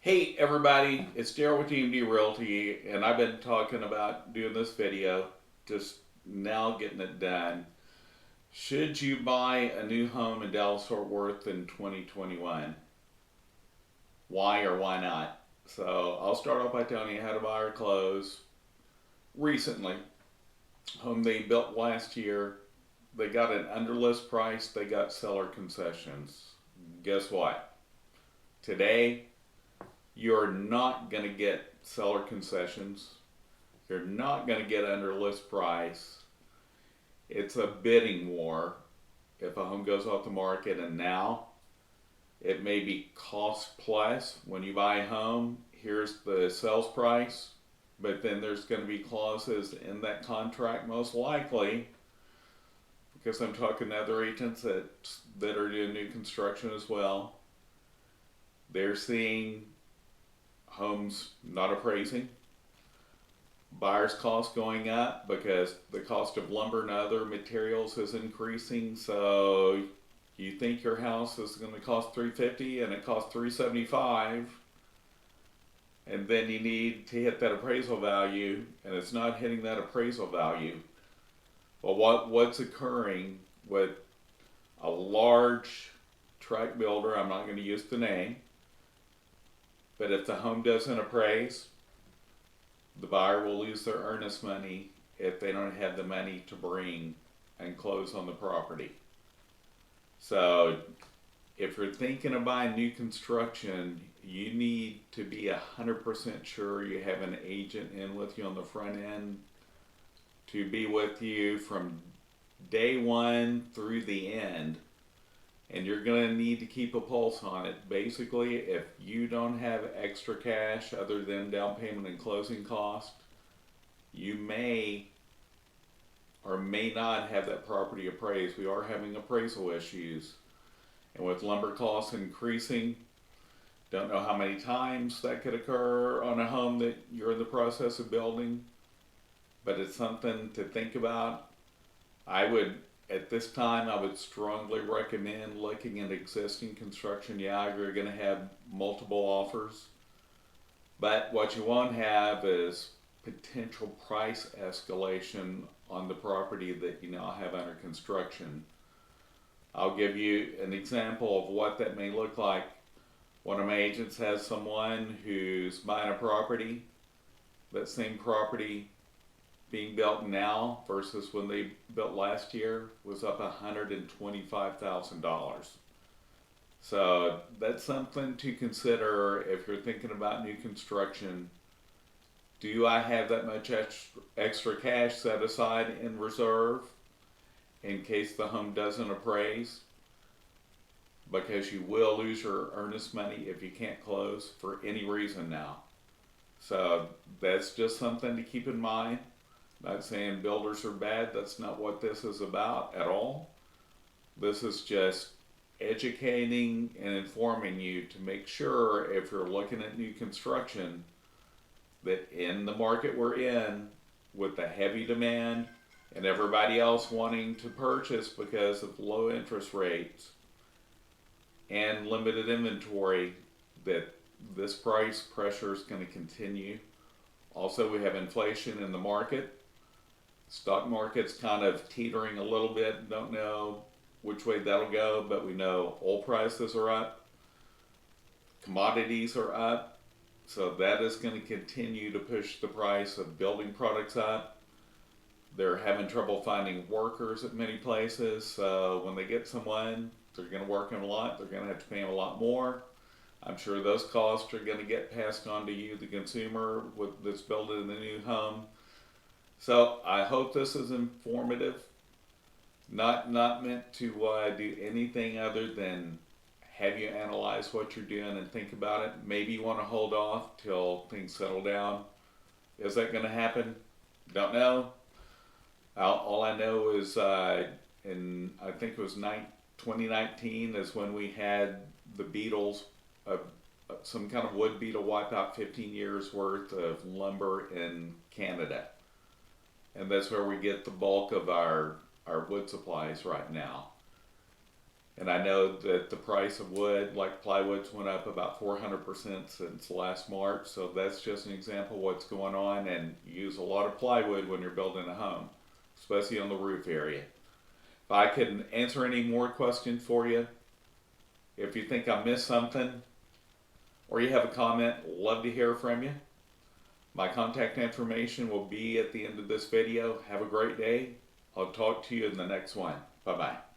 Hey everybody, it's Daryl with DMD Realty, and I've been talking about doing this video, just now getting it done. Should you buy a new home in Dallas Fort Worth in 2021? Why or why not? So I'll start off by telling you how to buy or close. Recently, home they built last year, they got an under list price, they got seller concessions. Guess what? Today, you're not going to get seller concessions. You're not going to get under list price. It's a bidding war. If a home goes off the market, and now it may be cost plus when you buy a home, here's the sales price, but then there's going to be clauses in that contract, most likely, because I'm talking to other agents that are doing new construction as well. They're seeing homes not appraising, buyers' costs going up because the cost of lumber and other materials is increasing. So you think your house is going to cost $350 and it costs $375, and then you need to hit that appraisal value, and it's not hitting that appraisal value. Well, what's occurring with a large tract builder? I'm not going to use the name, but if the home doesn't appraise, the buyer will lose their earnest money if they don't have the money to bring and close on the property. So if you're thinking of buying new construction, you need to be 100% sure you have an agent in with you on the front end to be with you from day one through the end. And you're going to need to keep a pulse on it. Basically, if you don't have extra cash other than down payment and closing cost, you may or may not have that property appraised. We are having appraisal issues. And with lumber costs increasing, don't know how many times that could occur on a home that you're in the process of building, but it's something to think about. At this time, I would strongly recommend looking at existing construction. Yeah, you're going to have multiple offers, but what you won't have is potential price escalation on the property that you now have under construction. I'll give you an example of what that may look like. One of my agents has someone who's buying a property. That same property being built now versus when they built last year was up $125,000. So that's something to consider if you're thinking about new construction. Do I have that much extra cash set aside in reserve in case the home doesn't appraise? Because you will lose your earnest money if you can't close for any reason now. So that's just something to keep in mind. Not saying builders are bad, that's not what this is about at all. This is just educating and informing you to make sure if you're looking at new construction that in the market we're in, with the heavy demand and everybody else wanting to purchase because of low interest rates and limited inventory, that this price pressure is going to continue. Also, we have inflation in the market. Stock market's kind of teetering a little bit. Don't know which way that'll go, but we know oil prices are up, commodities are up, so that is going to continue to push the price of building products up. They're having trouble finding workers at many places, so when they get someone, they're going to work them a lot, they're going to have to pay them a lot more. I'm sure those costs are going to get passed on to you, the consumer, that's building the new home. So I hope this is informative. Not meant to do anything other than have you analyze what you're doing and think about it. Maybe you want to hold off till things settle down. Is that going to happen? Don't know. All I know is in I think it was 2019 is when we had the beetles, some kind of wood beetle wipe out 15 years worth of lumber in Canada. And that's where we get the bulk of our wood supplies right now. And I know that the price of wood, like plywood's went up about 400% since last March. So that's just an example of what's going on. And you use a lot of plywood when you're building a home, especially on the roof area. If I can answer any more questions for you, if you think I missed something or you have a comment, love to hear from you. My contact information will be at the end of this video. Have a great day. I'll talk to you in the next one. Bye-bye.